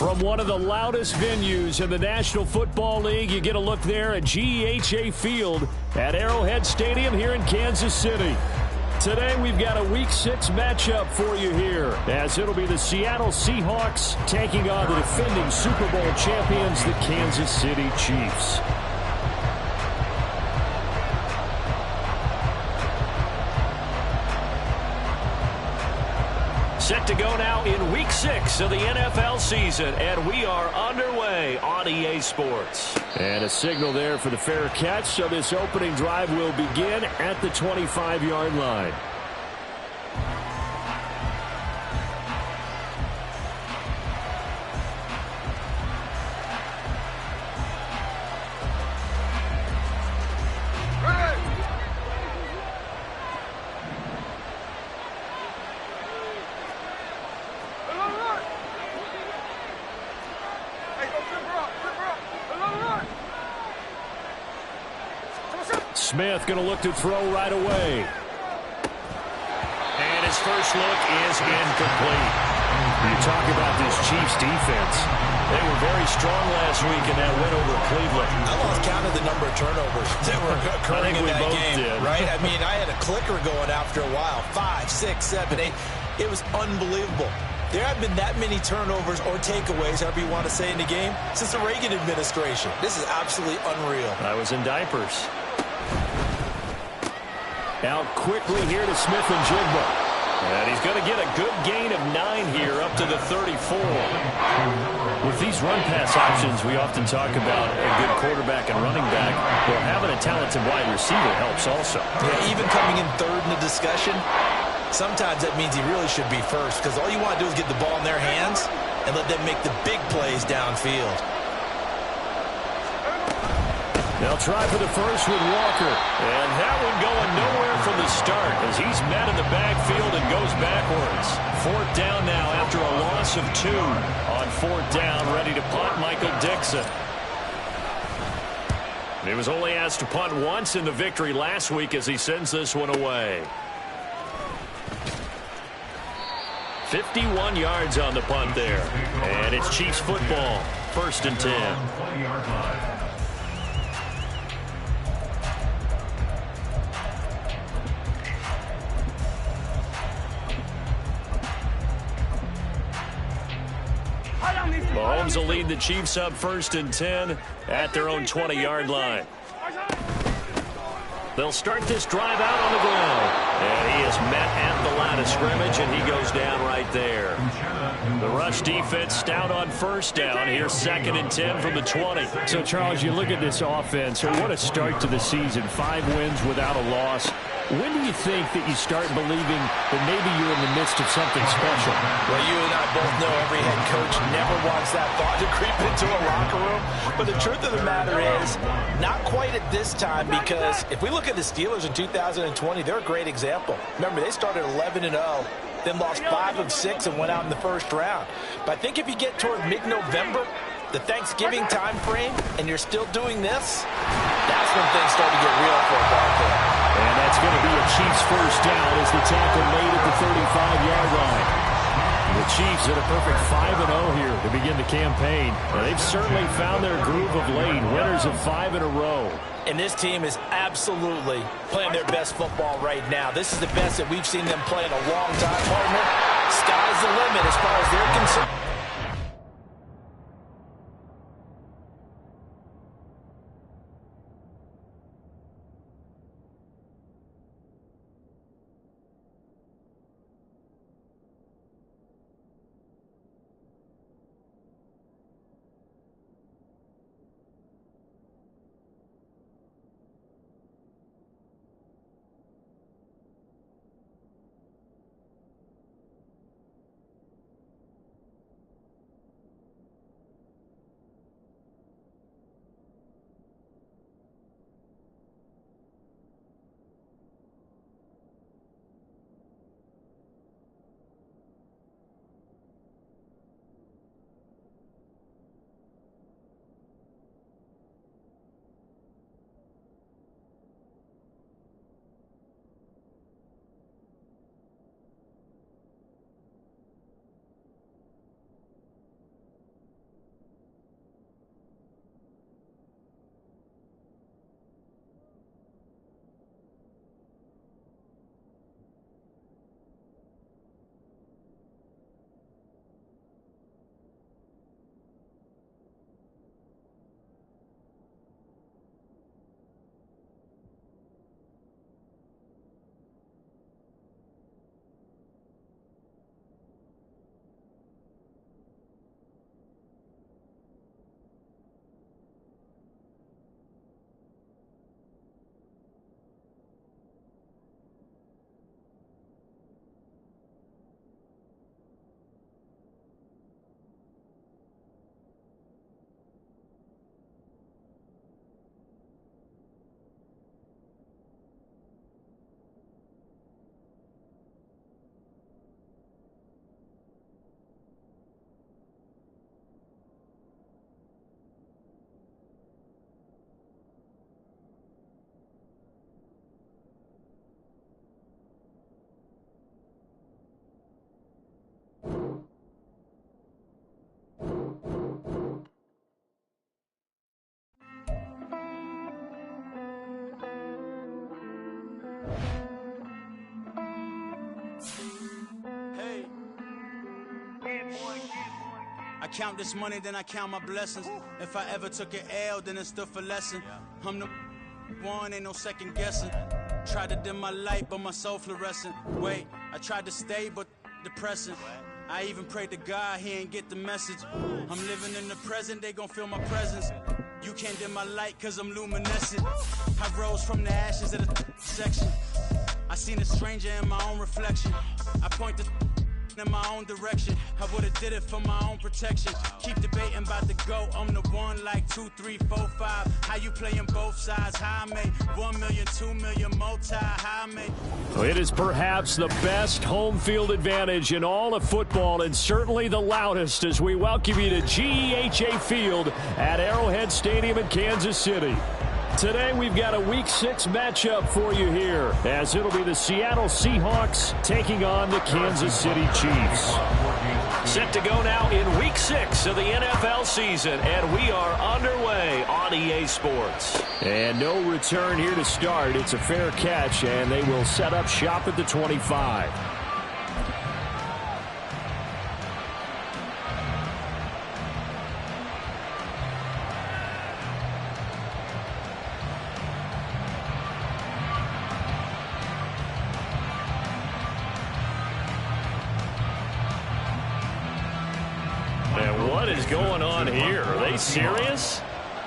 From one of the loudest venues in the National Football League, you get a look there at GEHA Field at Arrowhead Stadium here in Kansas City. Today we've got a Week 6 matchup for you here, as it'll be the Seattle Seahawks taking on the defending Super Bowl champions, the Kansas City Chiefs. Set to go now in Week 6 of the NFL season, and we are underway on EA Sports. And a signal there for the fair catch, so this opening drive will begin at the 25-yard line. Smith going to look to throw right away. And his first look is incomplete. You talk about this Chiefs defense. They were very strong last week in that win over Cleveland. I lost count of the number of turnovers that were occurring in that game. Right? I mean, I had a clicker going after a while. 5, 6, 7, 8. It was unbelievable. There haven't been that many turnovers or takeaways, however you want to say, in the game since the Reagan administration. This is absolutely unreal. I was in diapers. Out quickly here to Smith-Njigba. And he's going to get a good gain of 9 here up to the 34. With these run-pass options, we often talk about a good quarterback and running back. Well, having a talented wide receiver helps also. Yeah, even coming in third in the discussion, sometimes that means he really should be first, because all you want to do is get the ball in their hands and let them make the big plays downfield. They'll try for the first with Walker. And that one going nowhere from the start as he's met in the backfield and goes backwards. 4th down now after a loss of 2. On 4th down, ready to punt, Michael Dixon. He was only asked to punt once in the victory last week as he sends this one away. 51 yards on the punt there. And it's Chiefs football. 1st and 10. Mahomes will lead the Chiefs up 1st and 10 at their own 20-yard line. They'll start this drive out on the ground. And he is met at the line of scrimmage, and he goes down right there. The rush defense stout on 1st down. Here's 2nd and 10 from the 20. So, Charles, you look at this offense. What a start to the season. 5 wins without a loss. When do you think that you start believing that maybe you're in the midst of something special? Well, you and I both know every head coach never wants that thought to creep into a locker room. But the truth of the matter is, not quite at this time, because if we look at the Steelers in 2020, they're a great example. Remember, they started 11-0, then lost 5 of 6 and went out in the 1st round. But I think if you get toward mid-November, the Thanksgiving time frame, and you're still doing this, that's when things start to get real for a ball player. And that's going to be a Chiefs 1st down as the tackle made at the 35-yard line. The Chiefs at a perfect 5-0 here to begin the campaign. And they've certainly found their groove of late, winners of 5 in a row. And this team is absolutely playing their best football right now. This is the best that we've seen them play in a long time, partner. Sky's the limit as far as they're concerned. count this money, then I count my blessings. If I ever took an L, then it stood for lesson. I'm the one, ain't no second guessing. Tried to dim my light, but my soul fluorescent. Wait, I tried to stay, but depressing. I even prayed to God, he ain't get the message. I'm living in the present, they gon' feel my presence. You can't dim my light, cause I'm luminescent. I rose from the ashes of the section. I seen a stranger in my own reflection. I point the in my own direction. I would've did it for my own protection. Keep debating about the GOAT. I'm the one like 2, 3, 4, 5. How you playing both sides? How I made 1 million, 2 million, multi. How I made. It is perhaps the best home field advantage in all of football, and certainly the loudest, as we welcome you to GEHA Field at Arrowhead Stadium in Kansas City. Today we've got a Week 6 matchup for you here, as it'll be the Seattle Seahawks taking on the Kansas City Chiefs. Set to go now in Week 6 of the NFL season, and we are underway on EA Sports. And no return here to start. It's a fair catch, and they will set up shop at the 25. What is going on here? Are they serious?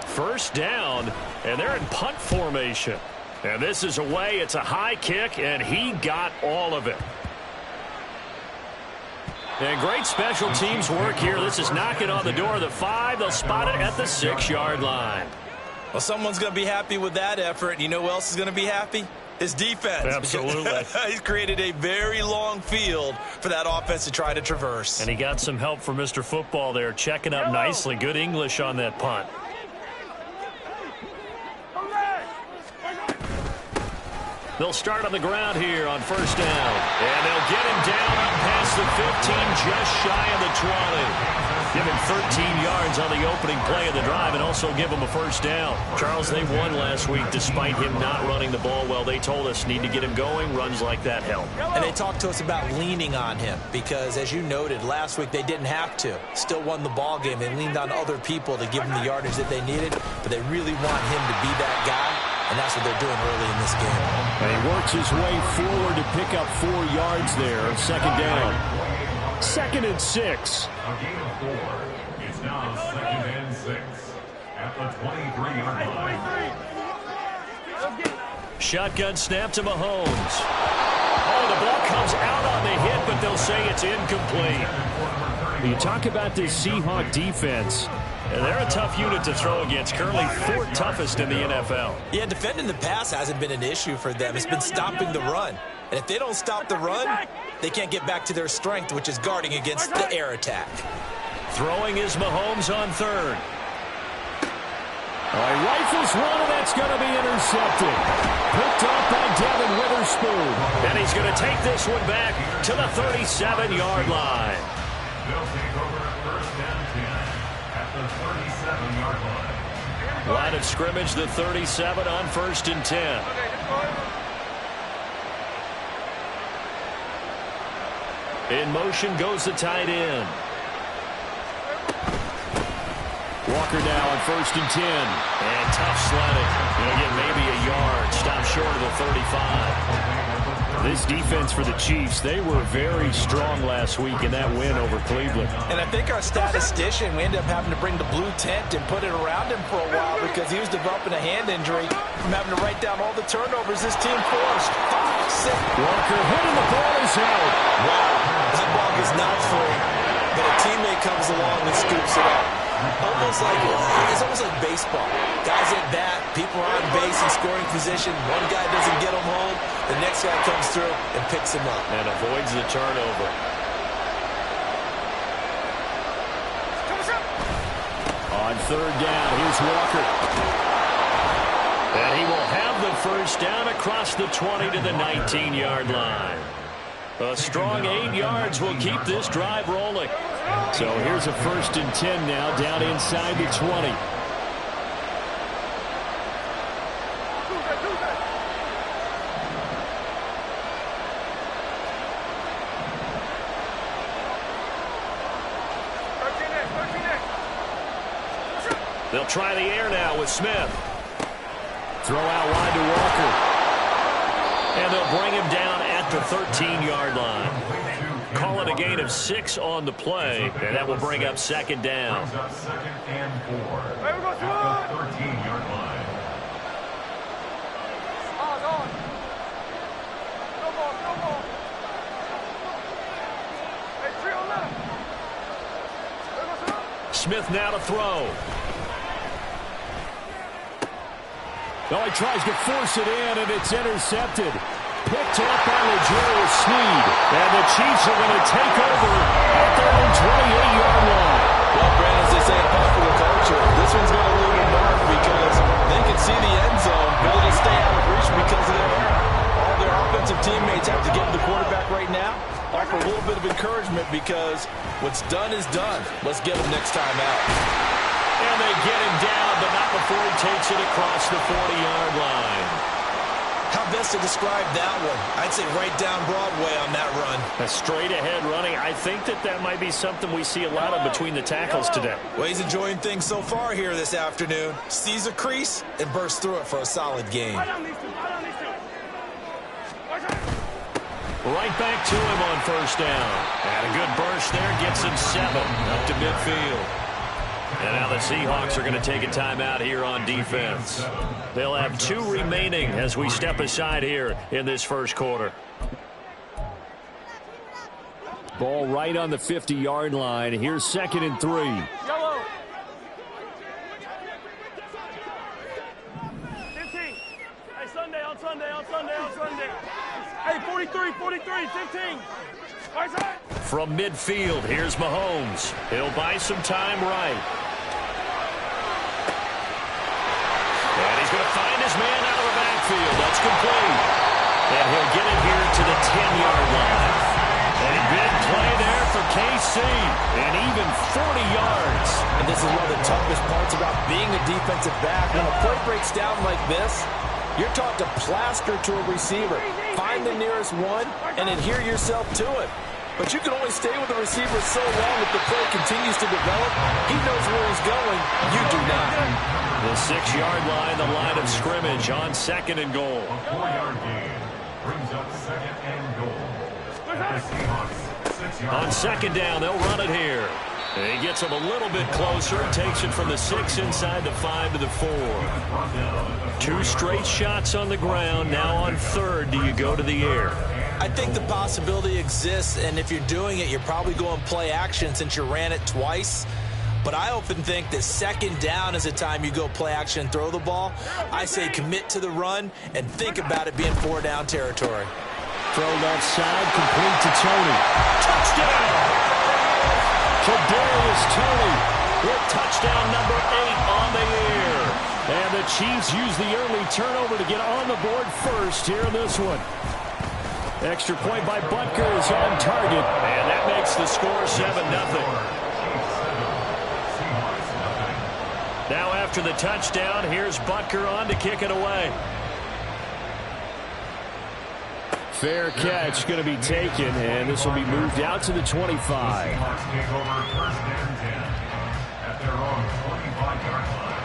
First down, and they're in punt formation. And this is away. It's a high kick, and he got all of it. And great special teams work here. This is knocking on the door of the 5. They'll spot it at the 6-yard line. Well, someone's going to be happy with that effort. You know who else is going to be happy? His defense. Absolutely. He's created a very long field for that offense to try to traverse. And he got some help from Mr. Football there, checking up nicely. Good English on that punt. They'll start on the ground here on first down. And they'll get him down up past the 15, just shy of the 20. Give him 13 yards on the opening play of the drive and also give him a first down. Charles, they won last week despite him not running the ball well. They told us need to get him going. Runs like that help. And they talked to us about leaning on him because, as you noted, last week they didn't have to. Still won the ball game. They leaned on other people to give them the yardage that they needed, but they really want him to be that guy, and that's what they're doing early in this game. And he works his way forward to pick up 4 yards there. Second down. 2nd and 6. A gain of 4. It's now 2nd and 6 at the 23-yard line. Shotgun snap to Mahomes. Oh, the ball comes out on the hit, but they'll say it's incomplete. You talk about this Seahawk defense. And they're a tough unit to throw against. Currently 4th toughest in the NFL. Yeah, defending the pass hasn't been an issue for them. It's been stopping the run. And if they don't stop the run, they can't get back to their strength, which is guarding against the air attack. Throwing is Mahomes on 3rd. He rifles one, and that's going to be intercepted. Picked up by Devin Witherspoon. And he's going to take this one back to the 37-yard line. They'll take over first and 10 at the 37-yard line. Line of scrimmage, the 37 on 1st and 10. In motion goes the tight end. Walker now on 1st and 10. And tough sledding. Going to get maybe a yard. Stop short of the 35. This defense for the Chiefs, they were very strong last week in that win over Cleveland. And I think our statistician, we ended up having to bring the blue tent and put it around him for a while because he was developing a hand injury from having to write down all the turnovers his team forced. 5, 6. Walker hitting the ball is out. Wow, that ball is not free, but a teammate comes along and scoops it up. It's almost like baseball. Guys at bat, people are on base in scoring position. One guy doesn't get him home. The next guy comes through and picks him up. And avoids the turnover. On 3rd down, here's Walker. And he will have the first down across the 20 to the 19-yard line. A strong 8 yards will keep this drive rolling. So here's a 1st and 10 now down inside the 20. They'll try the air now with Smith. Throw out wide to Walker. And they'll bring him down at the 13-yard line. Call it a gain of 6 on the play, and that will bring up second down. Second and 4 at the 13-yard line. Smith now to throw. Oh, he tries to force it in, and it's intercepted. Picked up by L'Jarius Sneed. And the Chiefs are going to take over at their own 28-yard line. Well, Brandon, as they say in popular culture, this one's going to leave a mark because they can see the end zone, but it'll stay out of reach because of their error. All their offensive teammates have to get to the quarterback right now. Offer a little bit of encouragement because what's done is done. Let's get him next time out. And they get him down, but not before he takes it across the 40-yard line. How best to describe that one? I'd say right down Broadway on that run. A straight-ahead running. I think that might be something we see a lot of between the tackles today. Well, he's enjoying things so far here this afternoon. Sees a crease and bursts through it for a solid gain. Right back to him on first down. And a good burst there gets him 7 up to midfield. And now the Seahawks are going to take a timeout here on defense. They'll have 2 remaining as we step aside here in this first quarter. Ball right on the 50-yard line. Here's 2nd and 3. Yellow. 15. Hey, Sunday. Hey, 43, 15. Right side. From midfield, here's Mahomes. He'll buy some time right. And he's going to find his man out of the backfield. That's complete. And he'll get it here to the 10-yard line. A big play there for KC. And even 40 yards. And this is one of the toughest parts about being a defensive back. When a play breaks down like this, you're taught to plaster to a receiver. Find the nearest one and adhere yourself to it. But you can only stay with the receiver so long if the play continues to develop. He knows where he's going. You do not. The 6-yard line, the line of scrimmage on 2nd and goal. A 4-yard gain brings up 2nd and goal. At the Seahawks 6-yard line. On 2nd down, they'll run it here. And he gets him a little bit closer. Takes it from the 6 inside the 5 to the 4. 2 straight shots on the ground. Now on 3rd, do you go to the air? I think the possibility exists, and if you're doing it, you're probably going play action since you ran it twice. But I often think that 2nd down is the time you go play action and throw the ball. I say commit to the run and think about it being 4-down territory. Throw left side, complete to Tony. Touchdown! Kadarius Toney with touchdown number 8 on the year. And the Chiefs use the early turnover to get on the board first here in this one. Extra point by Butker is on target. And that makes the score 7-0. Now after the touchdown, here's Butker on to kick it away. Fair catch going to be taken, and this will be moved out to the 25. Seahawks take over 1st and 10 at their own 25-yard line.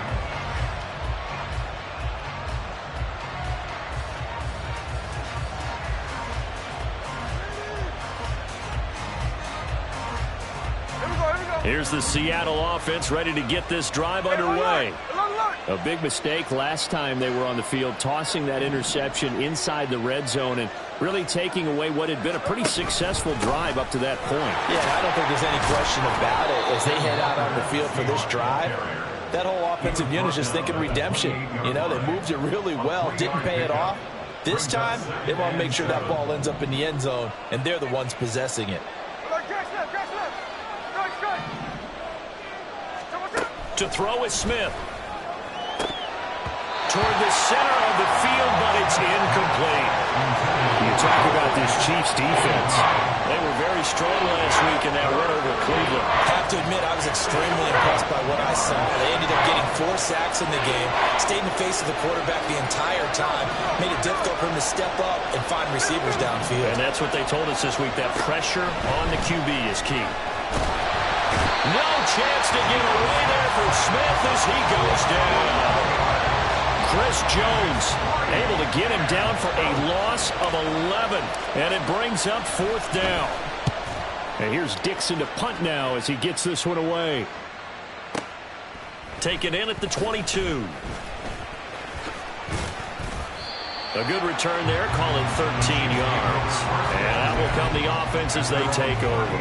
Here's the Seattle offense ready to get this drive underway. A big mistake last time they were on the field, tossing that interception inside the red zone and really taking away what had been a pretty successful drive up to that point. Yeah, I don't think there's any question about it. As they head out on the field for this drive, that whole offensive unit is just thinking redemption. You know, they moved it really well, didn't pay it off. This time, they want to make sure that ball ends up in the end zone, and they're the ones possessing it. To throw is Smith. Toward the center of the field, but it's incomplete. You talk about this Chiefs defense. They were very strong last week in that win over Cleveland. I have to admit, I was extremely impressed by what I saw. They ended up getting 4 sacks in the game, stayed in the face of the quarterback the entire time, made it difficult for him to step up and find receivers downfield. And that's what they told us this week, that pressure on the QB is key. No chance to get away there for Smith as he goes down. Chris Jones able to get him down for a loss of 11, and it brings up 4th down. And here's Dixon to punt now as he gets this one away. Taken in at the 22. A good return there, call it 13 yards. And that will come the offense as they take over.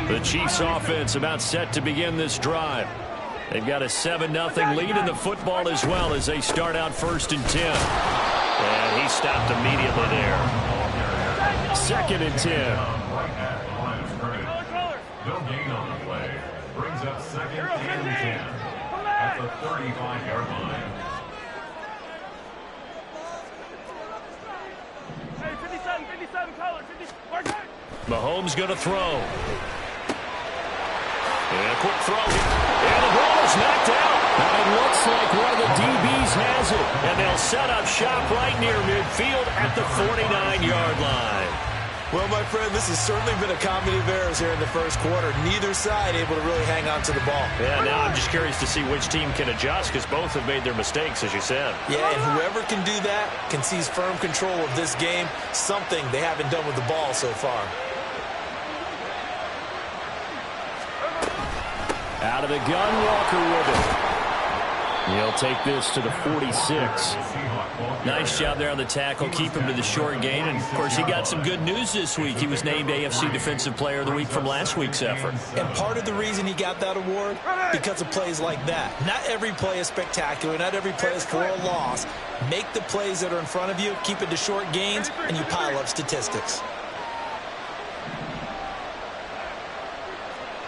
The Chiefs offense about set to begin this drive. They've got a 7-0 lead in the football as well as they start out 1st and 10. And he stopped immediately there. 2nd and 10. No gain on the play. Brings up 2nd and 10 at the 35-yard line. Hey, 57, color, 50. Mark it. Mahomes going to throw. And a quick throw. And the ball is knocked out. And it looks like one of the DBs has it. And they'll set up shop right near midfield at the 49-yard line. Well, my friend, this has certainly been a comedy of errors here in the first quarter. Neither side able to really hang on to the ball. Yeah, now I'm just curious to see which team can adjust because both have made their mistakes, as you said. Yeah, and whoever can do that can seize firm control of this game, something they haven't done with the ball so far. Out of the gun, Walker with it. He'll take this to the 46. Nice job there on the tackle. Keep him to the short gain. And, of course, he got some good news this week. He was named AFC Defensive Player of the Week from last week's effort. And part of the reason he got that award, because of plays like that. Not every play is spectacular. Not every play is for a loss. Make the plays that are in front of you, keep it to short gains, and you pile up statistics.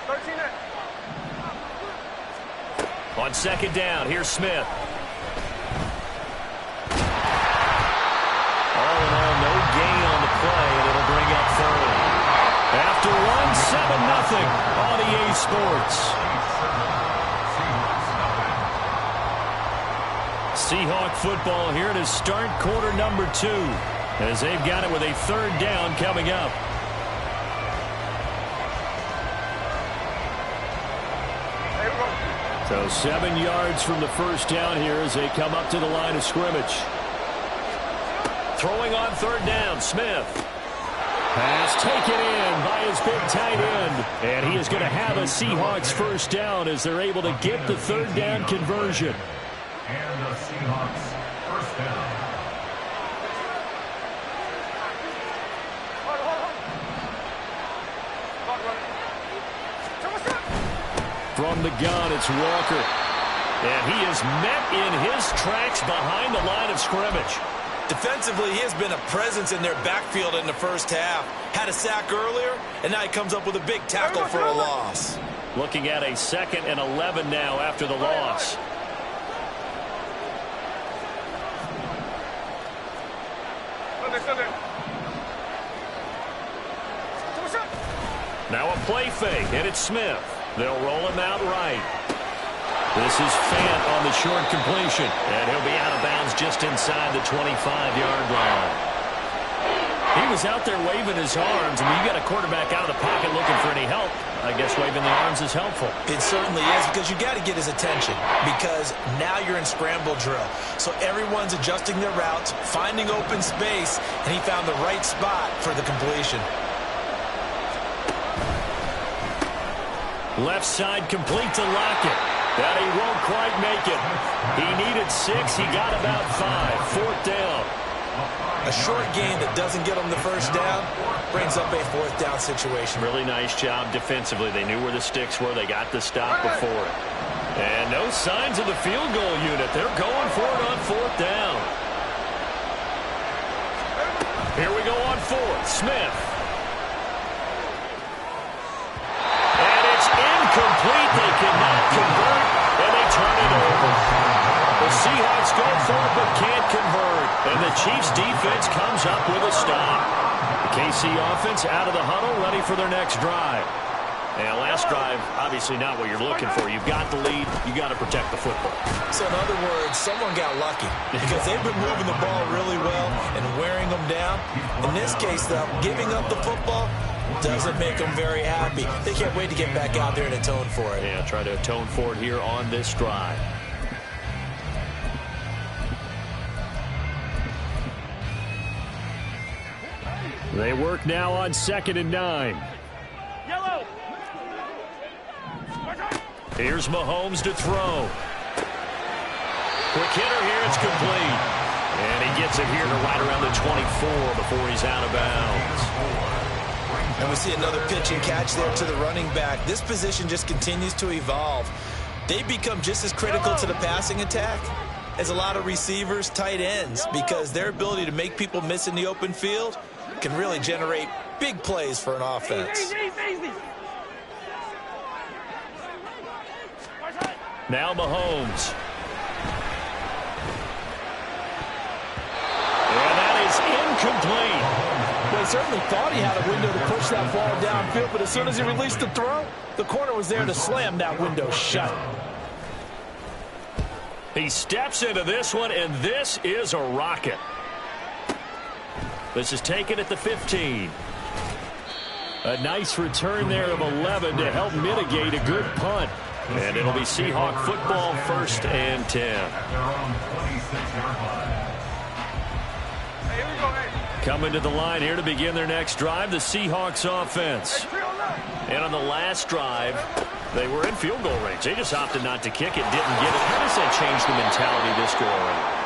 13. On 2nd down, here's Smith. All in all, no gain on the play, and it'll bring up 3rd. After one, 7-0 on EA Sports. Seahawk football here to start quarter number 2, as they've got it with a 3rd down coming up. So 7 yards from the 1st down here as they come up to the line of scrimmage. Throwing on 3rd down, Smith. Pass taken in by his big tight end. And he is going to have a Seahawks 1st down as they're able to get the 3rd down conversion. And the Seahawks 1st down. From the gun, it's Walker. And he is met in his tracks behind the line of scrimmage. Defensively, he has been a presence in their backfield in the first half. Had a sack earlier, and now he comes up with a big tackle for a loss. Looking at a 2nd and 11 now after the loss. Now a play fake, and it's Smith. They'll roll him out right. This is Fant on the short completion, and he'll be out of bounds just inside the 25-yard line. He was out there waving his arms, and when you got a quarterback out of the pocket looking for any help, I guess waving the arms is helpful. It certainly is, because you got to get his attention, because now you're in scramble drill. So everyone's adjusting their routes, finding open space, and he found the right spot for the completion. Left side complete to Lockett. That he won't quite make it. He needed 6. He got about 5. 4th down. A short gain that doesn't get him the 1st down brings up a 4th down situation. Really nice job defensively. They knew where the sticks were. They got the stop before it. And no signs of the field goal unit. They're going for it on 4th down. Here we go on 4th. Smith. Incomplete. They cannot convert, and they turn it over. The Seahawks go for it but can't convert, and the Chiefs defense comes up with a stop. The KC offense out of the huddle, ready for their next drive. And last drive, obviously not what you're looking for. You've got the lead. You got to protect the football. So in other words, someone got lucky because they've been moving the ball really well and wearing them down. In this case, though, giving up the football doesn't make them very happy. They can't wait to get back out there and atone for it. Yeah, try to atone for it here on this drive. They work now on 2nd and 9. Yellow. Here's Mahomes to throw. Quick hitter here, it's complete. And he gets it here to right around the 24 before he's out of bounds. And we see another pitch and catch there to the running back. This position just continues to evolve. They become just as critical to the passing attack as a lot of receivers, tight ends, because their ability to make people miss in the open field can really generate big plays for an offense. Now Mahomes. And that is incomplete. Well, he certainly thought he had a window to push that ball downfield, but as soon as he released the throw, the corner was there to slam that window shut. He steps into this one, and this is a rocket. This is taken at the 15. A nice return there of 11 to help mitigate a good punt. And it'll be Seahawk football, 1st and 10. At their own 26-yard line. Hey, here we go, hey. Coming to the line here to begin their next drive, the Seahawks offense. And on the last drive, they were in field goal range. They just opted not to kick it, didn't get it. How does that change the mentality this go around?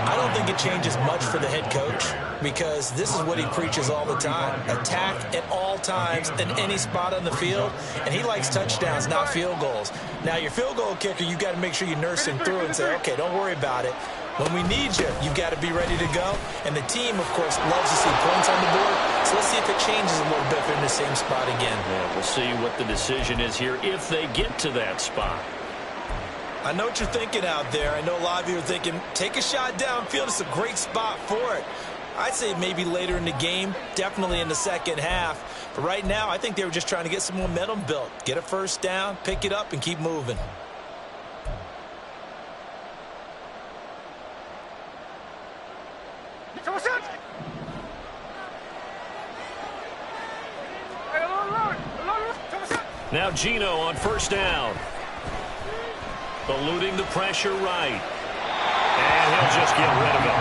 I don't think it changes much for the head coach because this is what he preaches all the time. Attack at all times in any spot on the field, and he likes touchdowns, not field goals. Now, your field goal kicker, you've got to make sure you nurse him through and say, okay, don't worry about it. When we need you, you've got to be ready to go. And the team, of course, loves to see points on the board. So let's see if it changes a little bit if they're in the same spot again. Yeah, we'll see what the decision is here if they get to that spot. I know what you're thinking out there. I know a lot of you are thinking, take a shot downfield. It's a great spot for it. I'd say maybe later in the game, definitely in the second half. But right now, I think they were just trying to get some momentum built. Get a first down, pick it up, and keep moving. Now Gino on 1st down. Eluding the pressure right. And he'll just get rid of it.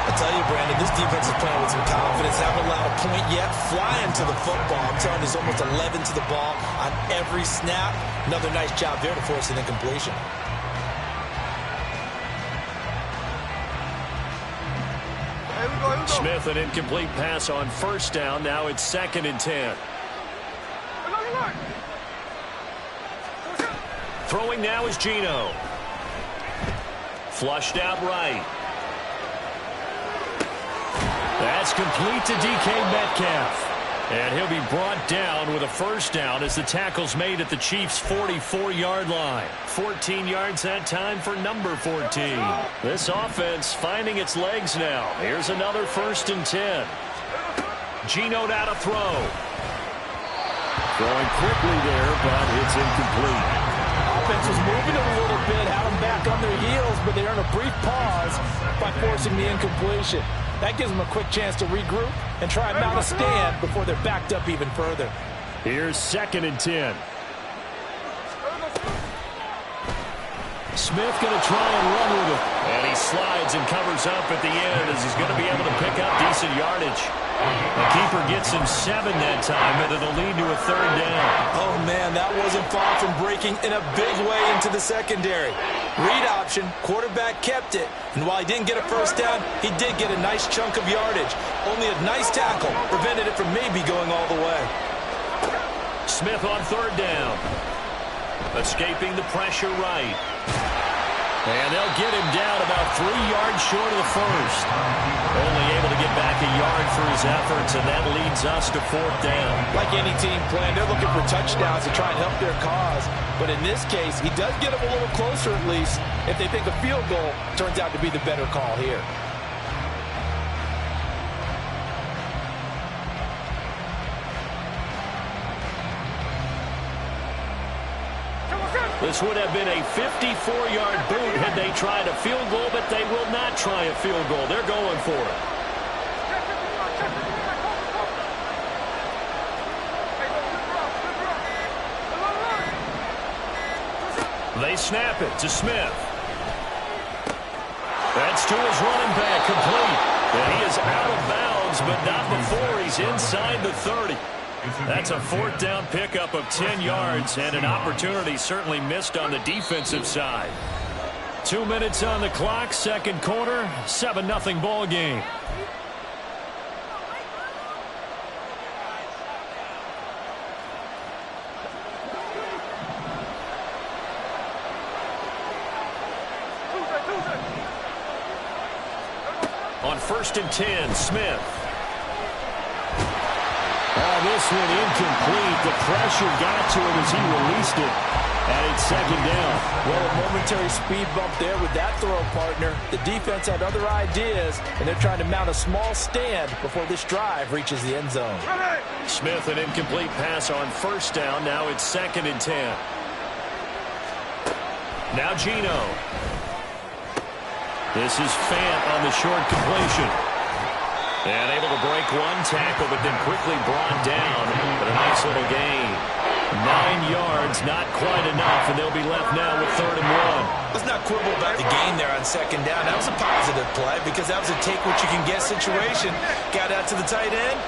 I tell you, Brandon, this defense is playing with some confidence. Haven't allowed a point yet. Flying to the football. I'm telling you, there's almost 11 to the ball on every snap. Another nice job there to force an incompletion. Smith, an incomplete pass on 1st down. Now it's 2nd and 10. Throwing now is Gino. Flushed out right. That's complete to DK Metcalf. And he'll be brought down with a 1st down as the tackle's made at the Chiefs' 44-yard line. 14 yards that time for number 14. This offense finding its legs now. Here's another 1st and 10. Gino now to throw. Throwing quickly there, but it's incomplete. Offense was moving a little bit, had them back on their heels, but they earned a brief pause by forcing the incompletion. That gives them a quick chance to regroup and try and mount a stand before they're backed up even further. Here's 2nd and 10. Smith going to try and run with it. And he slides and covers up at the end as he's going to be able to pick up decent yardage. The keeper gets him 7 that time, but it'll lead to a 3rd down. Oh, man, that wasn't far from breaking in a big way into the secondary. Read option, quarterback kept it, and while he didn't get a 1st down, he did get a nice chunk of yardage. Only a nice tackle prevented it from maybe going all the way. Smith on 3rd down. Escaping the pressure right. And they'll get him down about 3 yards short of the 1st. Only able to get back a yard for his efforts, and that leads us to 4th down. Like any team plan, they're looking for touchdowns to try and help their cause. But in this case, he does get them a little closer at least if they think a field goal turns out to be the better call here. This would have been a 54-yard boot had they tried a field goal, but they will not try a field goal. They're going for it. They snap it to Smith. That's to his running back, complete. And he is out of bounds, but not before he's inside the 30. That's a 4th down pickup of 10 yards and an opportunity certainly missed on the defensive side. 2 minutes on the clock, second quarter, 7-0 ball game. On 1st and 10, Smith. This one incomplete. The pressure got to him as he released it. And it's 2nd down. Well, a momentary speed bump there with that throw, partner. The defense had other ideas, and they're trying to mount a small stand before this drive reaches the end zone. Smith, an incomplete pass on 1st down. Now it's 2nd and 10. Now Gino. This is Fant on the short completion. And able to break one tackle, but then quickly brought down. But a nice little gain. 9 yards, not quite enough, and they'll be left now with 3rd and 1. Let's not quibble about the gain there on 2nd down. That was a positive play because that was a take-what-you-can-get situation. Got out to the tight end.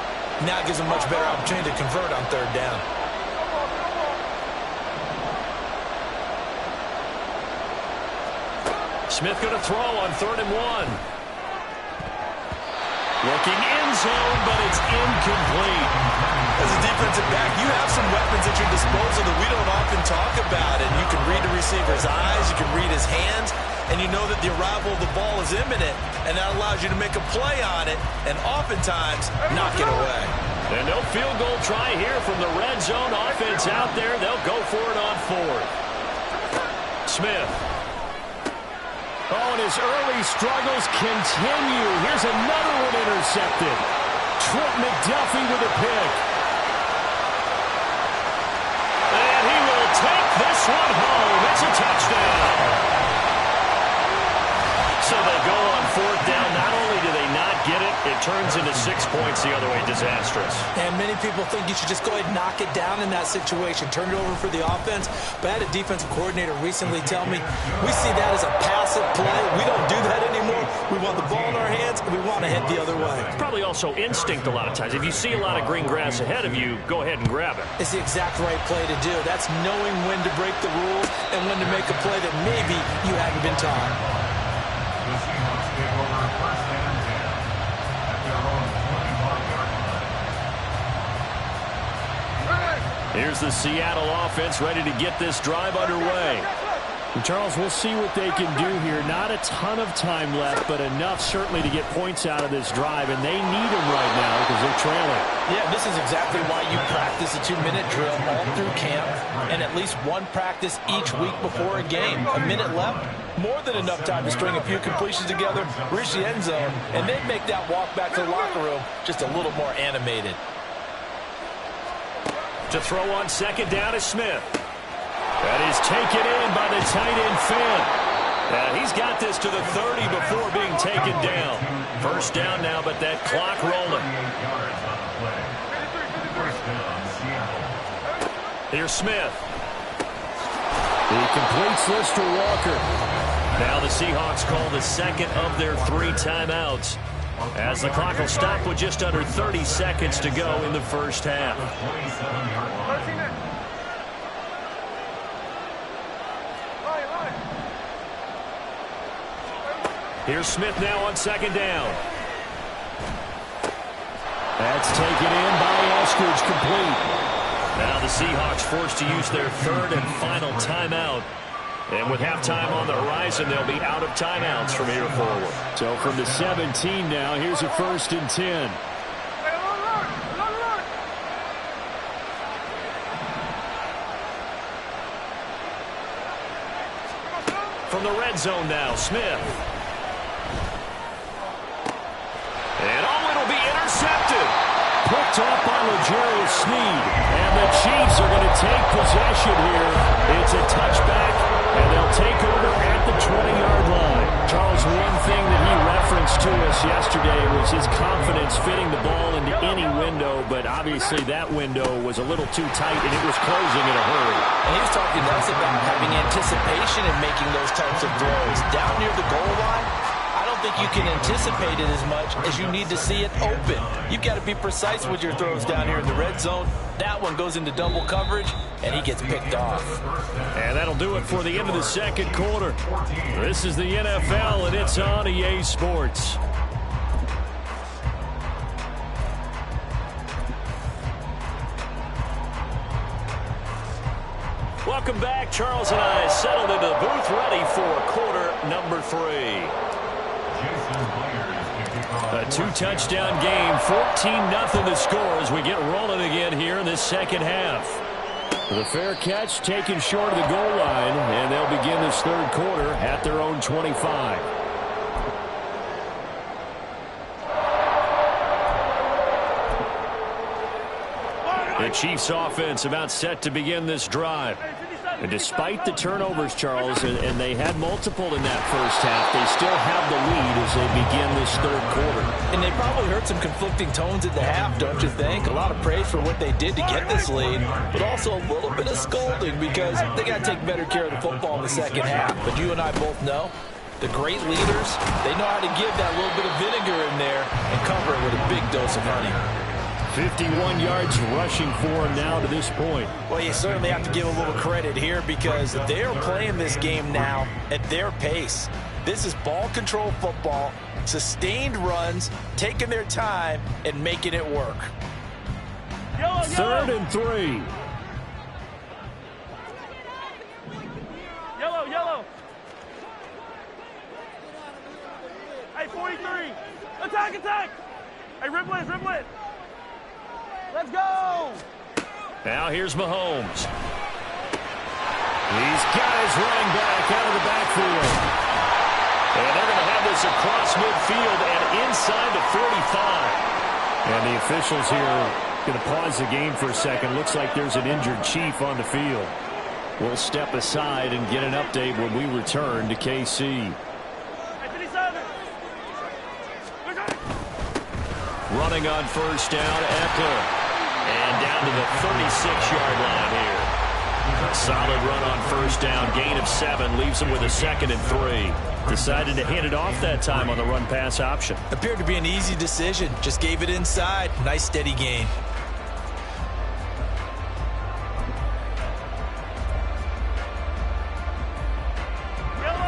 Now it gives them much better opportunity to convert on 3rd down. Smith going to throw on 3rd and 1. Looking end zone, but it's incomplete. As a defensive back, you have some weapons at your disposal that we don't often talk about. And you can read the receiver's eyes, you can read his hands, and you know that the arrival of the ball is imminent. And that allows you to make a play on it, and oftentimes knock it away. And no field goal try here from the red zone offense out there. They'll go for it on 4th. Smith. Oh, and his early struggles continue. Here's another one intercepted. Trent McDuffie with a pick. And he will take this one home. It's a touchdown. So they go on 4th down. Not only do they not get it, it turns into 6 points the other way. Disastrous. And many people think you should just go ahead and knock it down in that situation. Turn it over for the offense. But I had a defensive coordinator recently tell me, we see that as a passive play. We don't do that anymore. We want the ball in our hands, and we want to head the other way. It's probably also instinct a lot of times. If you see a lot of green grass ahead of you, go ahead and grab it. It's the exact right play to do. That's knowing when to break the rules and when to make a play that maybe you hadn't been taught. The Seahawks take over 1st and 10 at their own 25-yard line. Here's the Seattle offense ready to get this drive underway. And Charles, we'll see what they can do here. Not a ton of time left, but enough certainly to get points out of this drive, and they need them right now because they're trailing. Yeah, this is exactly why you practice a 2-minute drill all through camp and at least one practice each week before a game. A minute left, more than enough time to string a few completions together, reach the end zone, and then make that walk back to the locker room just a little more animated. To throw on 2nd down is Smith. That is taken in by the tight end Fant. And he's got this to the 30 before being taken down. 1st down now, but that clock rolling. Here's Smith. He completes this to Walker. Now the Seahawks call the 2nd of their 3 timeouts, as the clock will stop with just under 30 seconds to go in the 1st half. Here's Smith now on 2nd down. That's taken in by Eskridge, complete. Now the Seahawks forced to use their 3rd and final timeout. And with halftime on the horizon, they'll be out of timeouts from here forward. So from the 17 now, here's a 1st and 10. From the red zone now, Smith. And oh, it'll be intercepted. Picked off by L'Jarius Sneed. And the Chiefs are going to take possession here. It's a touchback, and they'll take over at the 20-yard line. Charles, one thing that he referenced to us yesterday was his confidence fitting the ball into any window, but obviously that window was a little too tight, and it was closing in a hurry. And he was talking to us about having anticipation in making those types of throws. Down near the goal line, I don't think you can anticipate it as much as you need to see it open. You've got to be precise with your throws down here in the red zone. That one goes into double coverage, and he gets picked off. And that'll do it for the end of the second quarter. This is the NFL, and it's on EA Sports. Welcome back. Charles and I settled into the booth ready for quarter number 3. A two-touchdown game, 14-0 the score as we get rolling again here in this second half. The fair catch taken short of the goal line, and they'll begin this third quarter at their own 25. The Chiefs offense about set to begin this drive. And despite the turnovers, Charles, and they had multiple in that first half, they still have the lead as they begin this third quarter. And they probably heard some conflicting tones at the half, don't you think? A lot of praise for what they did to get this lead, but also a little bit of scolding because they got to take better care of the football in the second half. But you and I both know the great leaders, they know how to give that little bit of vinegar in there and cover it with a big dose of honey. 51 yards rushing for him now to this point. Well, you certainly have to give a little credit here because they're playing this game now at their pace. This is ball control football, sustained runs, taking their time, and making it work. Third and 3. Yellow. Hey, 43. Attack. Hey, riblet. Let's go! Now here's Mahomes. He's got his running back out of the backfield. And they're going to have this across midfield and inside the 45. And the officials here going to pause the game for a second. Looks like there's an injured Chief on the field. We'll step aside and get an update when we return to KC. Running on first down, Eckler. And down to the 36-yard line here. Solid run on first down. Gain of 7 leaves him with a 2nd and 3. Decided to hand it off that time on the run-pass option. Appeared to be an easy decision. Just gave it inside. Nice steady gain.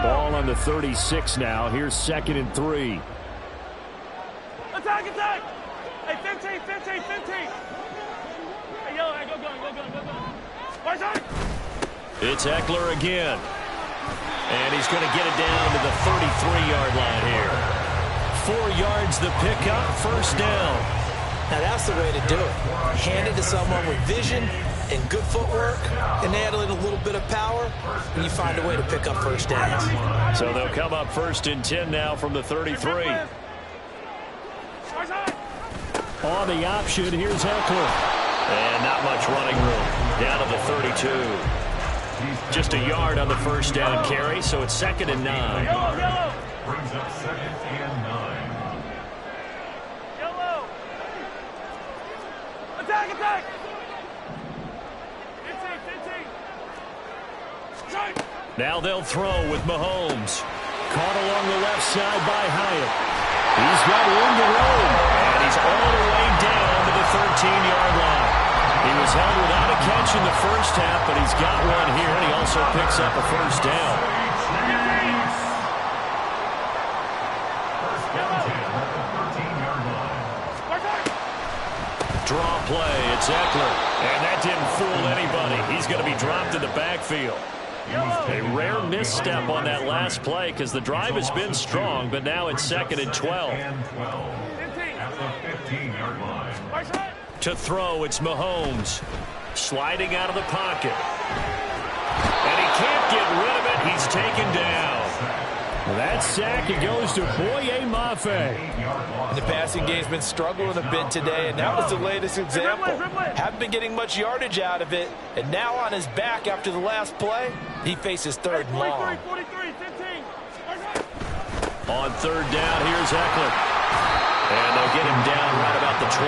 Ball on the 36 now. Here's 2nd and 3. Attack! Hey, 15. Hey, yellow, hey, go gun. Right side. It's Eckler again. And he's going to get it down to the 33-yard line here. 4 yards the pickup, first down. Now that's the way to do it. Hand it to someone with vision and good footwork, and add in a little bit of power, and you find a way to pick up first downs. So they'll come up 1st and 10 now from the 33. On the option, here's Eckler. And not much running room. Down to the 32. Just a yard on the first down carry, so it's 2nd and 9. Yellow. Brings up 2nd and 9. Yellow. Attack. 15. Now they'll throw with Mahomes. Caught along the left side by Hyatt. He's got room to roam. And he's all the way down to the 13-yard line. He was held without a catch in the first half, but he's got one here, and he also picks up a first down. First down 10 at the 13-yard line. Draw play, it's Eckler. And that didn't fool anybody. He's going to be dropped in the backfield. A rare misstep on that last play because the drive has been strong, but now it's 2nd and 12. At the 15-yard line. To throw, it's Mahomes. Sliding out of the pocket. And he can't get rid of it. He's taken down. That sack, it goes to Boye Mafe. The passing game's been struggling a bit today, and that was the latest example. Haven't been getting much yardage out of it, and now on his back after the last play, he faces third and long. 43, 15. On third down, here's Eckler. And they'll get him down right about the 20.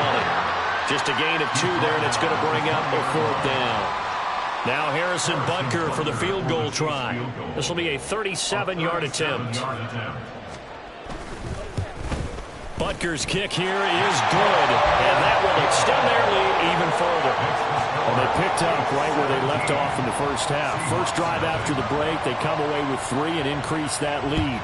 Just a gain of 2 there, and it's going to bring up a fourth down. Now Harrison Butker for the field goal try. This will be a 37-yard attempt. Butker's kick here is good, and that will extend their lead even further. And they picked up right where they left off in the first half. First drive after the break, they come away with 3 and increase that lead.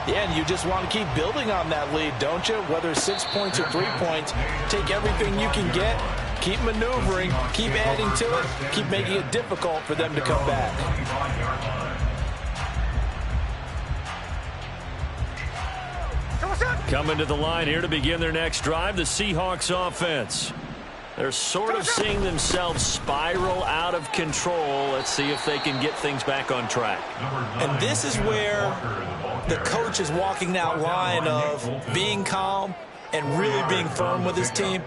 Yeah, and you just want to keep building on that lead, don't you? Whether 6 points or 3 points, take everything you can get. Keep maneuvering, keep adding to it, keep making it difficult for them to come back. Coming to the line here to begin their next drive, the Seahawks offense. They're sort of seeing themselves spiral out of control. Let's see if they can get things back on track. And this is where the coach is walking that line of being calm and really being firm with his team.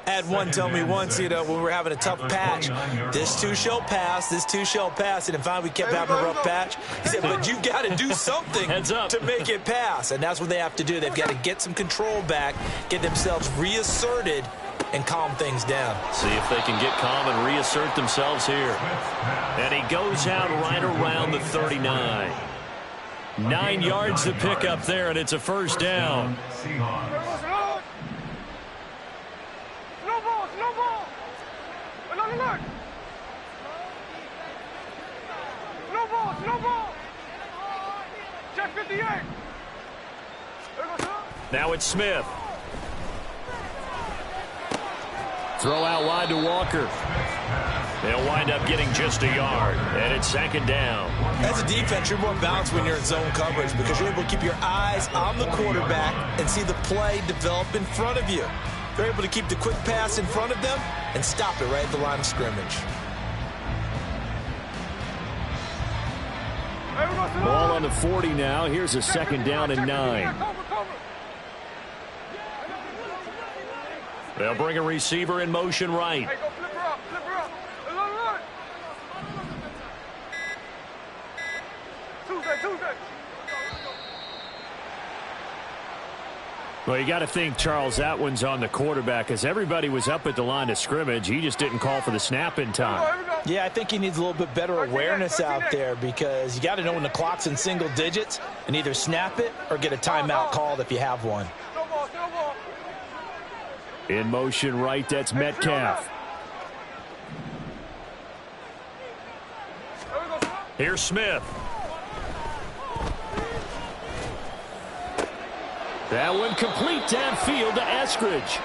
I had one tell me once, when we were having a tough patch, this too shall pass, this too shall pass. And finally we kept having a rough patch. He said, but you've got to do something to make it pass. And that's what they have to do. They've got to get some control back, get themselves reasserted, and calm things down. See if they can get calm and reassert themselves here. And he goes out right around the 39. 9 yards to pick up there, and it's a first down. Now it's Smith. Throw out wide to Walker. They'll wind up getting just a yard, and it's second down. As a defense, you're more balanced when you're in zone coverage because you're able to keep your eyes on the quarterback and see the play develop in front of you. They're able to keep the quick pass in front of them and stop it right at the line of scrimmage. Ball on the 40 now. Here's a second down and 9. They'll bring a receiver in motion right. Hey, go flip her up, flip her up. Look. Tuesday. Well, you got to think, Charles, that one's on the quarterback as everybody was up at the line of scrimmage. He just didn't call for the snap in time. Yeah, I think he needs a little bit better awareness out there because you got to know when the clock's in single digits and either snap it or get a timeout called if you have one. In motion right, that's Metcalf. Here's Smith. That one complete downfield to Eskridge.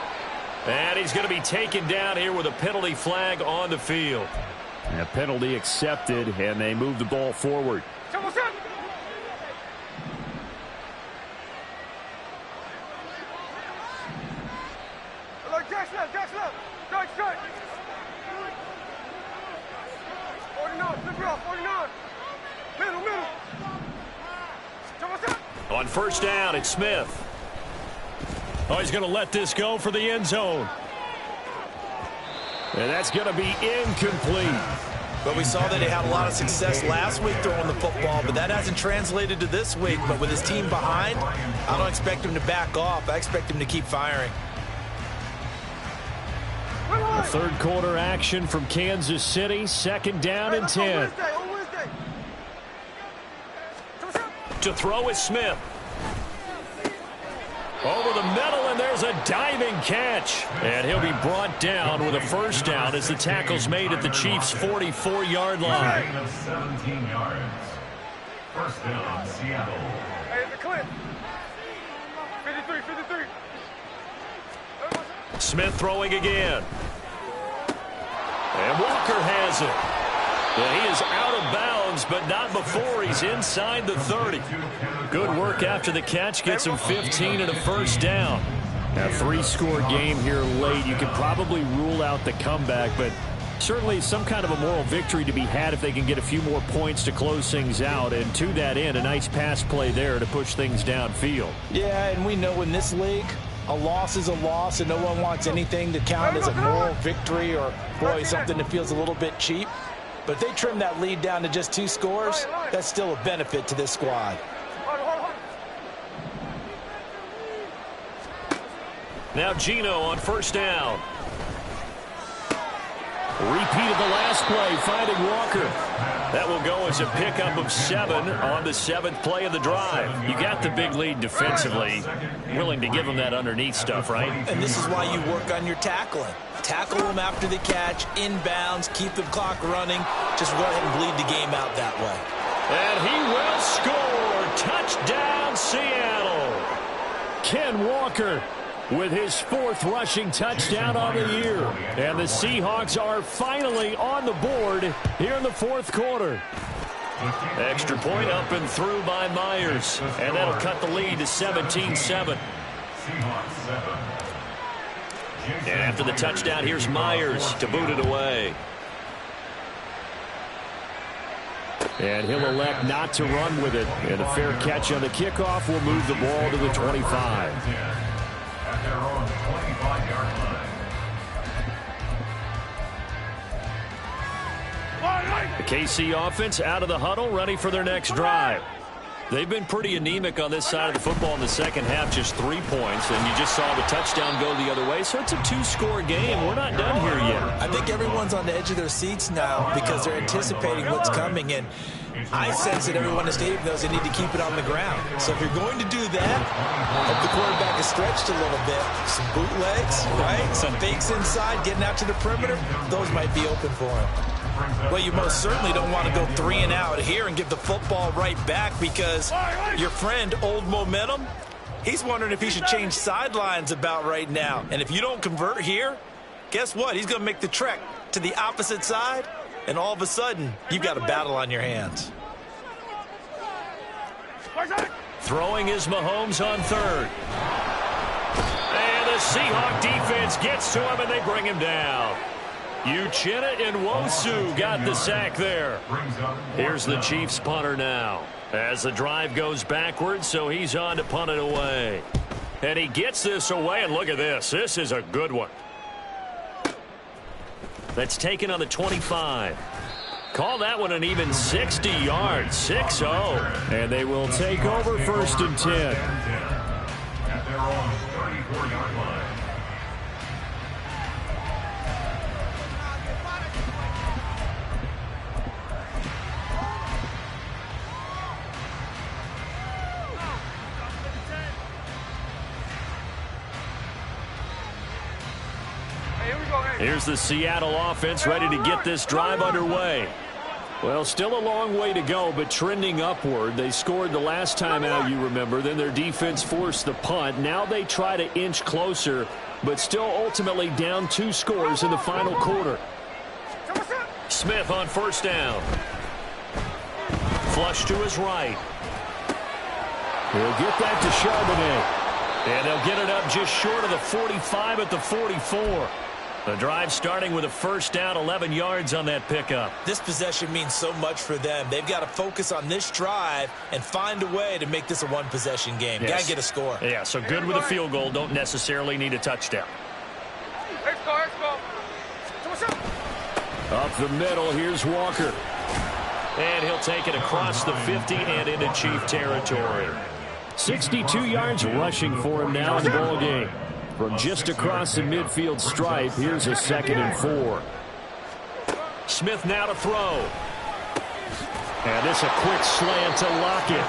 And he's going to be taken down here with a penalty flag on the field. A penalty accepted, and they move the ball forward. On first down, it's Smith. Oh, he's going to let this go for the end zone. And that's going to be incomplete. But we saw that he had a lot of success last week throwing the football, but that hasn't translated to this week. But with his team behind, I don't expect him to back off. I expect him to keep firing. A third quarter action from Kansas City. Second down and 10. To throw is Smith. Over the middle, and there's a diving catch. And he'll be brought down with a first down as the tackle's made at the Chiefs' 44-yard line. 17 yards. First down, Seattle. Hey, the clip. 53. Smith throwing again. And Walker has it. Yeah, he is out of bounds, but not before he's inside the 30. Good work after the catch. Gets him 15 and a first down. A 3-score game here late. You could probably rule out the comeback, but Certainly some kind of a moral victory to be had if they can get a few more points to close things out. And to that end, a nice pass play there to push things downfield. Yeah, and we know in this league, a loss is a loss, and no one wants anything to count as a moral victory or, boy, something that feels a little bit cheap. But if they trim that lead down to just 2 scores, that's still a benefit to this squad. Now Gino on first down. Repeated the last play, finding Walker. That will go as a pickup of 7 on the 7th play of the drive. You got the big lead defensively. Willing to give them that underneath stuff, right? And this is why you work on your tackling. Tackle them after the catch, inbounds, keep the clock running. Just go ahead and bleed the game out that way. And he will score. Touchdown, Seattle. Ken Walker with his 4th rushing touchdown on the year. And the Seahawks are finally on the board here in the 4th quarter. Extra point up and through by Myers. And that'll cut the lead to 17-7. And after the touchdown, here's Myers to boot it away. And he'll elect not to run with it. And a fair catch on the kickoff will move the ball to the 25. At their own 25-yard line. The KC offense out of the huddle, ready for their next drive. They've been pretty anemic on this side of the football in the second half, just 3 points, and you just saw the touchdown go the other way, so it's a 2-score game. We're not done here yet. I think everyone's on the edge of their seats now because they're anticipating what's coming, and I sense that everyone in the stadium knows they need to keep it on the ground. So if you're going to do that, hope the quarterback is stretched a little bit. Some bootlegs, right? Some fakes inside, getting out to the perimeter. Those might be open for him. Well, you most certainly don't want to go 3 and out here and give the football right back because your friend, Old Momentum, he's wondering if he should change sidelines about right now. And if you don't convert here, guess what? He's going to make the trek to the opposite side, and all of a sudden, you've got a battle on your hands. Throwing is Mahomes on 3rd. And the Seahawk defense gets to him, and they bring him down. Uchenna and Nwosu got the sack there. Here's the Chiefs punter now. As the drive goes backwards, so he's on to punt it away. And he gets this away, and look at this. This is a good one. That's taken on the 25. Call that one an even 60 yards. 6-0. And they will take over 1st and 10. At their own 34-yard line. Here's the Seattle offense ready to get this drive underway. Well, still a long way to go, but trending upward. They scored the last time out, you remember. Then their defense forced the punt. Now they try to inch closer, but still ultimately down 2 scores in the final quarter. Smith on first down. Flush to his right. He'll get that to Charbonnet. And they'll get it up just short of the 45 at the 44. The drive starting with a first down, 11 yards on that pickup. This possession means so much for them. They've got to focus on this drive and find a way to make this a one-possession game. Yes. Got to get a score. Yeah, so good with a field goal. Don't necessarily need a touchdown. Let's go. Up the middle, here's Walker. And he'll take it across the 50 and into Chief territory. 62 yards rushing for him now in the ball game. From just across the midfield stripe, here's a 2nd and 4. Smith now to throw. And this a quick slant to Lockett.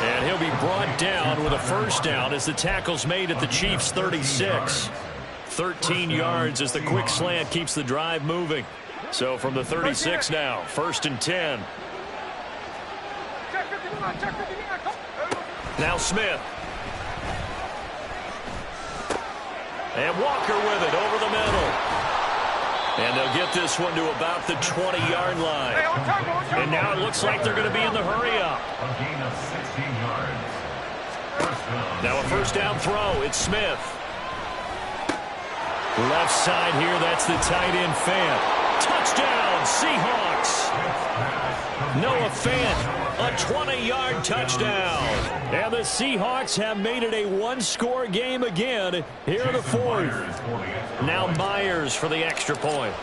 And he'll be brought down with a first down as the tackle's made at the Chiefs' 36. 13 yards as the quick slant keeps the drive moving. So from the 36 now, 1st and 10. Now Smith. And Walker with it over the middle. And they'll get this one to about the 20-yard line. And now it looks like they're going to be in the hurry-up. A gain of 16 yards. First down. Now a first down throw. It's Smith. Left side here, that's the tight end Fant. Touchdown, Seahawks. Noah Fant, a 20-yard touchdown. And the Seahawks have made it a one-score game again here in the fourth. Now Myers for the extra point.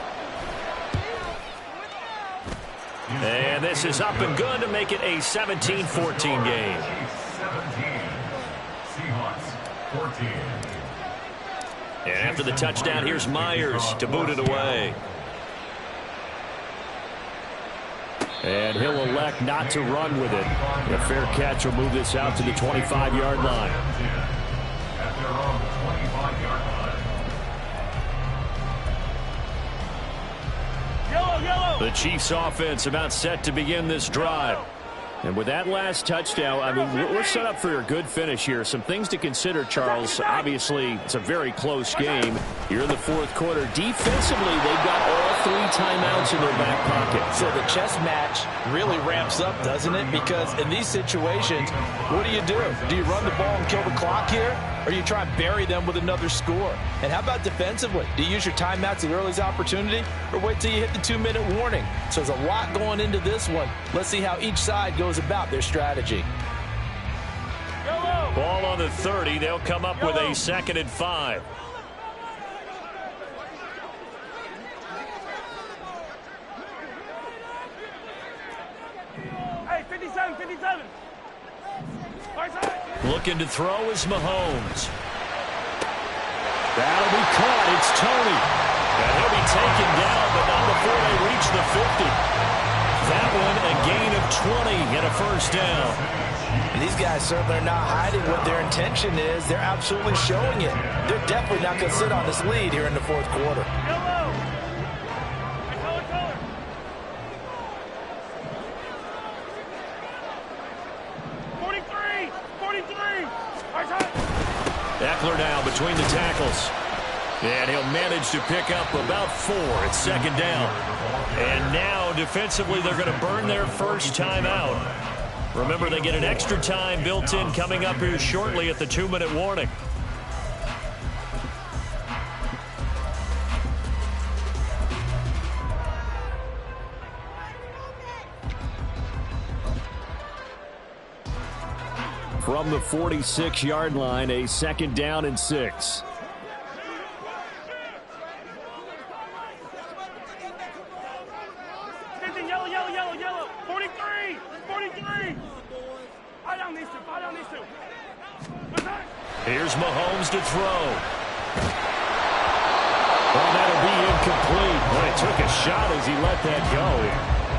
And this is up and good to make it a 17-14 game. 17. Seahawks 14. And after the touchdown, here's Myers to boot it away. And he'll elect not to run with it. A fair catch will move this out to the 25-yard line. At their own 25-yard line. Yellow, yellow. The Chiefs offense about set to begin this drive. And with that last touchdown, I mean, we're set up for a good finish here. Some things to consider, Charles. Obviously, it's a very close game. You're in the fourth quarter. Defensively, they've got all 3 timeouts in their back pocket. So the chess match really ramps up, doesn't it? Because in these situations, what do? Do you run the ball and kill the clock here? Or you try and bury them with another score? And how about defensively? Do you use your timeouts at earliest opportunity or wait till you hit the 2-minute warning? So there's a lot going into this one. Let's see how each side goes about their strategy. Yellow. Ball on the 30. They'll come up with a 2nd and 5. Hey, 57, 57. Right side. Looking to throw is Mahomes. That'll be caught. It's Tony. And he'll be taken down, but not before they reach the 50. That one a gain of 20 and a first down. And these guys certainly are not hiding what their intention is. They're absolutely showing it. They're definitely not going to sit on this lead here in the fourth quarter. Yellow. Hey, color. 43, 43. Right side. Eckler now between the tackles. And he'll manage to pick up about 4. It's 2nd down. And now, defensively, they're going to burn their first timeout. Remember, they get an extra time built in coming up here shortly at the 2-minute warning. From the 46-yard line, a 2nd down and 6. Yellow. 43, 43. I down these two. Here's Mahomes to throw. Well, that'll be incomplete. Boy, it took a shot as he let that go.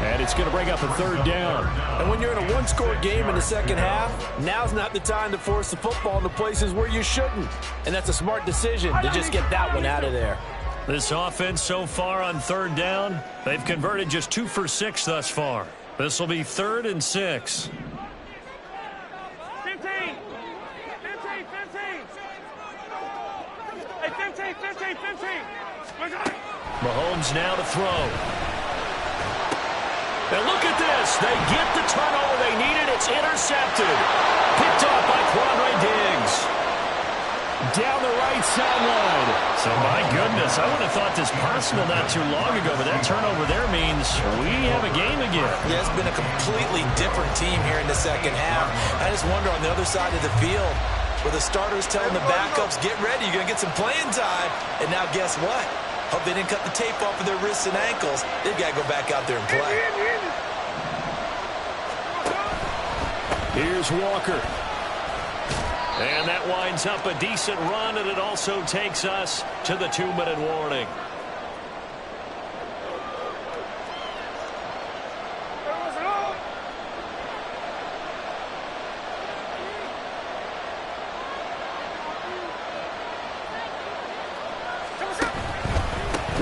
And it's going to bring up a 3rd down. And when you're in a one-score game in the second half, now's not the time to force the football into places where you shouldn't. And that's a smart decision to just get that one out of there. This offense so far on 3rd down, they've converted just 2 for 6 thus far. This will be 3rd and 6. 15. Hey, 15. Mahomes now to throw. And look at this. They get the turnover they needed. It's intercepted. Picked up by Quandre Diggs. Down the right sideline. So, my goodness, I wouldn't have thought this possible not too long ago, but that turnover there means we have a game again. Yeah, it's been a completely different team here in the second half. I just wonder on the other side of the field, where the starters telling the backups, get ready, you're going to get some playing time. And now guess what? Hope they didn't cut the tape off of their wrists and ankles. They've got to go back out there and play. Here's Walker. And that winds up a decent run, and it also takes us to the 2-minute warning.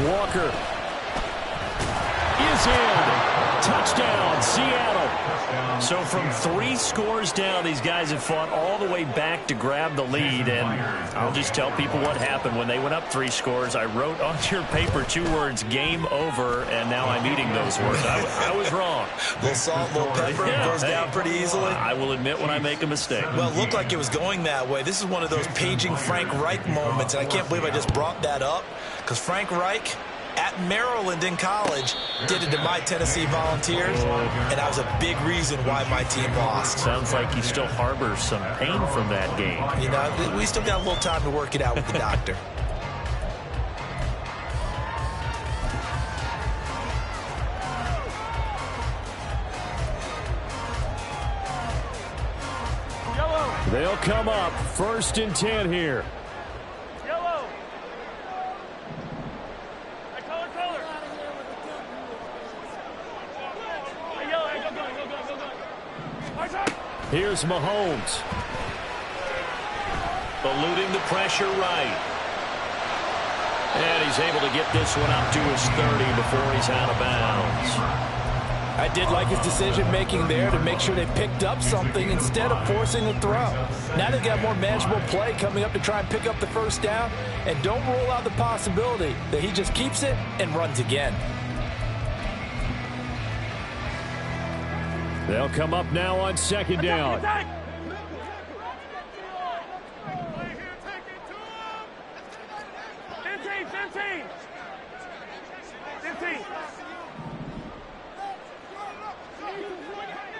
Walker is in. Touchdown, Seattle. So from 3 scores down, these guys have fought all the way back to grab the lead. And I'll just tell people what happened when they went up 3 scores. I wrote on your paper 2 words, game over, and now I'm eating those words. I was wrong. A little salt, a little pepper, goes down pretty easily. I will admit when I make a mistake. Well, it looked like it was going that way. This is one of those paging Frank Reich moments, and I can't believe I just brought that up because Frank Reich, at Maryland in college, did it to my Tennessee Volunteers, and that was a big reason why my team lost. Sounds like he still harbors some pain from that game. You know, we still got a little time to work it out with the doctor. They'll come up 1st and 10 here. Yellow. Hey, color. Hey, yellow. Hey, go. Here's Mahomes. Eluding the pressure right. And he's able to get this one up to his 30 before he's out of bounds. I did like his decision-making there to make sure they picked up something instead of forcing a throw. Now they've got more manageable play coming up to try and pick up the first down, and don't rule out the possibility that he just keeps it and runs again. They'll come up now on 2nd down. Attack.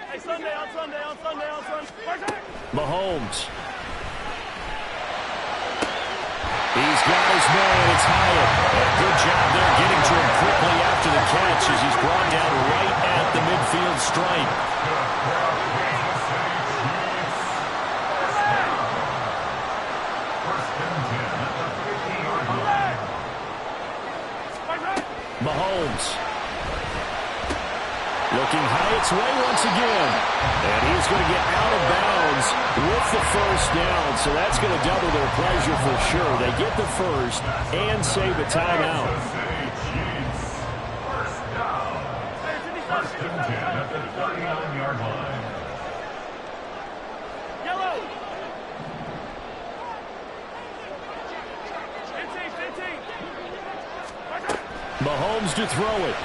Hey, Sunday. Mahomes. He's got his man. It's Hyatt. Good job there getting to him quickly after the catch as he's brought down right at the midfield stripe. Mahomes. Looking Hyatt's way once again. And he's going to get out of bounds with the first down. So that's going to double their pleasure for sure. They get the first and save a timeout. First and 10 at the 39-yard line. Yellow. 15. Mahomes to throw it.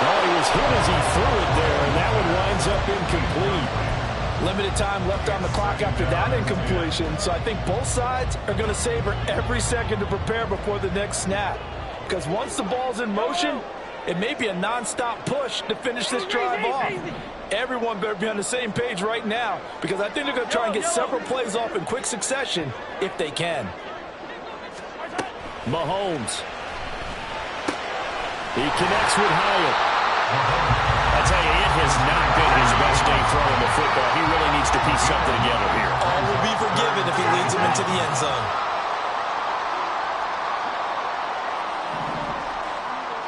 Oh, he was hit as he threw it there, and that one winds up incomplete. Limited time left on the clock after that incompletion, so I think both sides are going to savor every second to prepare before the next snap. Because once the ball's in motion, it may be a non-stop push to finish this drive off. Everyone better be on the same page right now, because I think they're going to try and get several plays off in quick succession if they can. Mahomes. He connects with Hyatt. I tell you, it has not been his best day throwing the football. He really needs to piece something together here. All will be forgiven if he leads them into the end zone.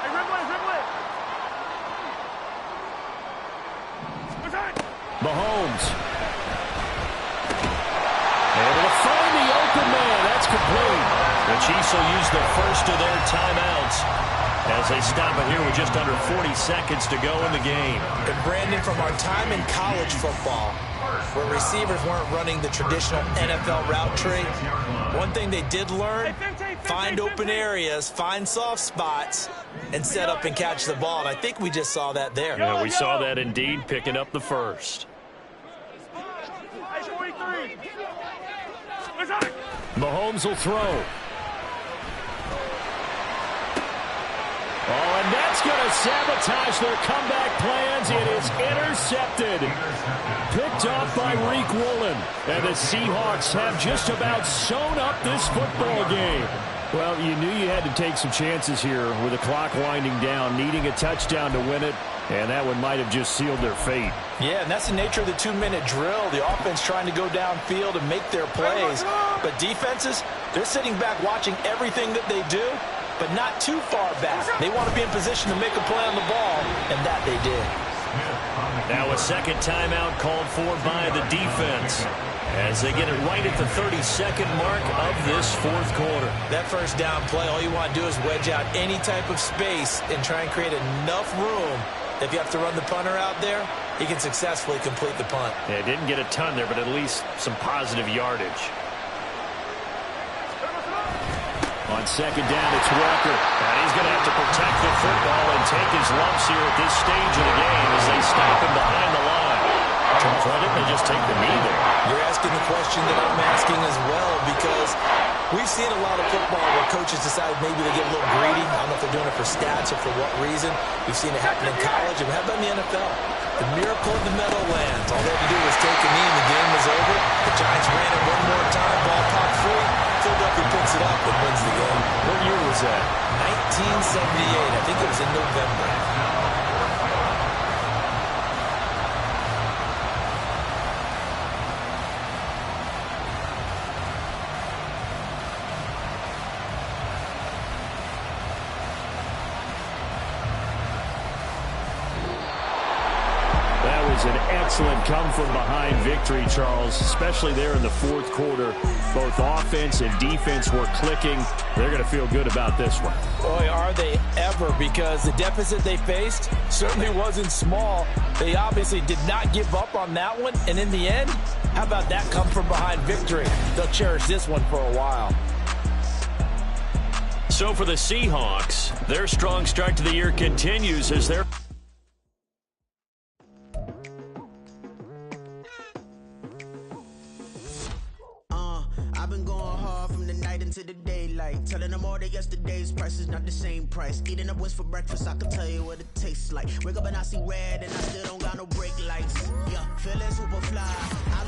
Hey, Ridley. Mahomes. Able to find the open man. That's complete. The Chiefs will use the first of their timeouts as they stop it here with just under 40 seconds to go in the game. And Brandon, from our time in college football, where receivers weren't running the traditional NFL route tree, one thing they did learn, find open areas, find soft spots, and set up and catch the ball. And I think we just saw that there. Yeah, we saw that indeed, picking up the first. Hey, 43. Mahomes will throw. Oh, and that's going to sabotage their comeback plans. It is intercepted. Picked off by Reek Woolen. And the Seahawks have just about sewn up this football game. Well, you knew you had to take some chances here with the clock winding down, needing a touchdown to win it. And that one might have just sealed their fate. Yeah, and that's the nature of the 2-minute drill. The offense trying to go downfield and make their plays. But defenses, they're sitting back watching everything that they do, but not too far back. They want to be in position to make a play on the ball, and that they did. Now a second timeout called for by the defense as they get it right at the 32nd mark of this fourth quarter. That first down play, all you want to do is wedge out any type of space and try and create enough room. If you have to run the punter out there, he can successfully complete the punt. Yeah, didn't get a ton there, but at least some positive yardage. On second down, it's Walker. And he's going to have to protect the football and take his lumps here at this stage of the game as they stop him behind the line. Why didn't they just take the knee there? You're asking the question that I'm asking as well, because We've seen a lot of football where coaches decide maybe they get a little greedy. I don't know if they're doing it for stats or for what reason. We've seen it happen in college, and we have done in the NFL. The miracle of the Meadowlands. All they had to do was take a knee, and the game was over. The Giants ran it one more time. Ball popped free. Philadelphia picks it up and wins the game. What year was that? 1978. I think it was in November. An excellent come-from-behind victory, Charles, especially there in the fourth quarter. Both offense and defense were clicking. They're going to feel good about this one. Boy, are they ever, because the deficit they faced certainly wasn't small. They obviously did not give up on that one, and in the end, how about that come-from-behind victory? They'll cherish this one for a while. So for the Seahawks, their strong start to the year continues as they're I've been going hard from the night into the daylight, telling them all that yesterday's price is not the same price. Eating up wings for breakfast, I can tell you what it tastes like. Wake up and I see red and I still don't got no brake lights. Yeah, feeling super fly.